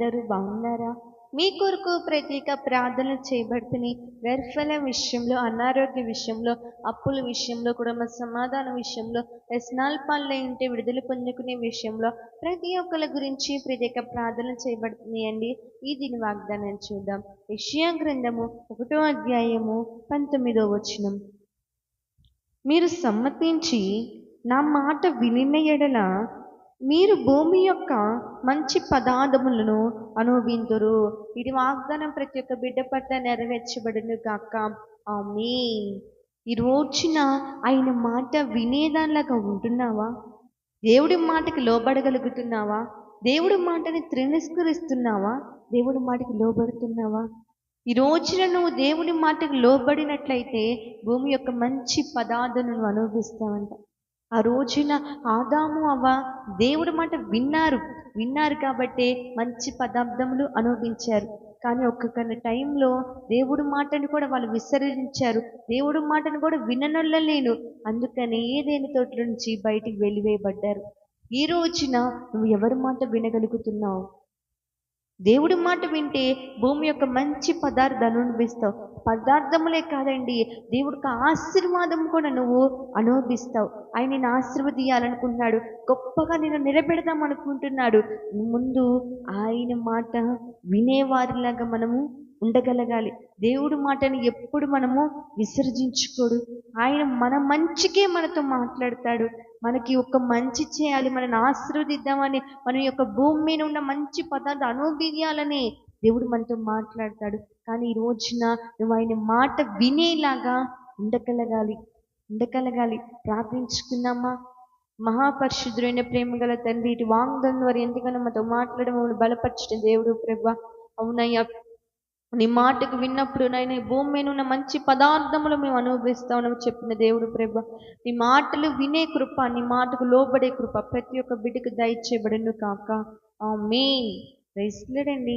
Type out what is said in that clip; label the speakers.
Speaker 1: అందరూ బాగున్నారా? మీ కొరకు ప్రత్యేక ప్రార్థనలు చేయబడుతున్నాయి. గర్భఫల విషయంలో, అనారోగ్య విషయంలో, అప్పుల విషయంలో, కుటుంబ సమాధాన విషయంలో, వ్యసనాల పాలైంటే విడుదల పొందుకునే విషయంలో ప్రతి ఒక్కరి గురించి ప్రత్యేక ప్రార్థనలు చేయబడుతున్నాయండి. ఈ దీని వాగ్దానం చూద్దాం. యెషయా గ్రంథము 1వ అధ్యాయము 19వ వచనం. మీరు సమ్మతించి నా మాట వినిన ఎడల మీరు భూమి యొక్క మంచి పదార్థములను అనుభవింతురు. ఇది వాగ్దానం ప్రతి ఒక్క బిడ్డ పట్ల నెరవేర్చబడును గాక. ఆమేన్. ఈ రోజున ఆయన మాట వినేదానిలాగా ఉంటున్నావా? దేవుడి మాటకి లోబడగలుగుతున్నావా? దేవుడి మాటని తిరస్కరిస్తున్నావా? దేవుడి మాటకి లోబడుతున్నావా? ఈ రోజున నువ్వు దేవుని మాటకు లోబడినట్లయితే భూమి యొక్క మంచి పదార్థం నువ్వు అనుభవిస్తావంట. ఆ రోజున ఆదాము అవ్వ దేవుడి మాట విన్నారు కాబట్టి మంచి పదార్థములు అనుభవించారు. కానీ ఒక్కొక్క టైంలో దేవుడి మాటను కూడా వాళ్ళు విసర్జించారు. దేవుడి మాటను కూడా విననొల్లలేను. అందుకని ఏదైనా తోట నుంచి బయటికి వెలివేయబడ్డారు. ఈ రోజున నువ్వు ఎవరి మాట వినగలుగుతున్నావు? దేవుడి మాట వింటే భూమి యొక్క మంచి పదార్థాలు అనుభవిస్తావు. పదార్థములే కాదండి, దేవుడికి ఆశీర్వాదం కూడా నువ్వు అనుభవిస్తావు. ఆయన నిన్ను ఆశీర్వదించాలనుకుంటున్నాడు. గొప్పగా నిన్ను నిలబెడదాం అనుకుంటున్నాడు. ముందు ఆయన మాట వినేవారిలాగా మనము ఉండగలగాలి. దేవుడి మాటని ఎప్పుడు మనము విసర్జించుకోడు. ఆయన మన మంచికే మనతో మాట్లాడతాడు. మనకి ఒక మంచి చేయాలి, మనల్ని ఆశీర్వదిద్దామని, మన యొక్క భూమి మీద ఉన్న మంచి పదార్థం అనుభవించాలని దేవుడు మనతో మాట్లాడతాడు. కానీ ఈ రోజున నువ్వు ఆయన మాట వినేలాగా ఉండగలగాలి. ప్రార్థించుకున్నామా? మహాపరిశుద్ధుడైన ప్రేమగల తండ్రి, ఇటు వాగ్దానం వారు ఎంతగానో మాతో మాట్లాడడం మమ్మల్ని బలపరచడం దేవుడు ప్రభా. అవునయ్యా, నీ మాటకు విన్నప్పుడు నాయన భూమి మీద ఉన్న మంచి పదార్థములు మేము అనుభవిస్తామని చెప్పిన దేవుడు ప్రభా. నీ మాటలు వినే కృప, నీ మాటకు లోబడే కృప ప్రతి ఒక్క బిడ్డకు దయచేయబడును కాక. ఆమేన్. ప్రైజ్ లార్డ్ అండి.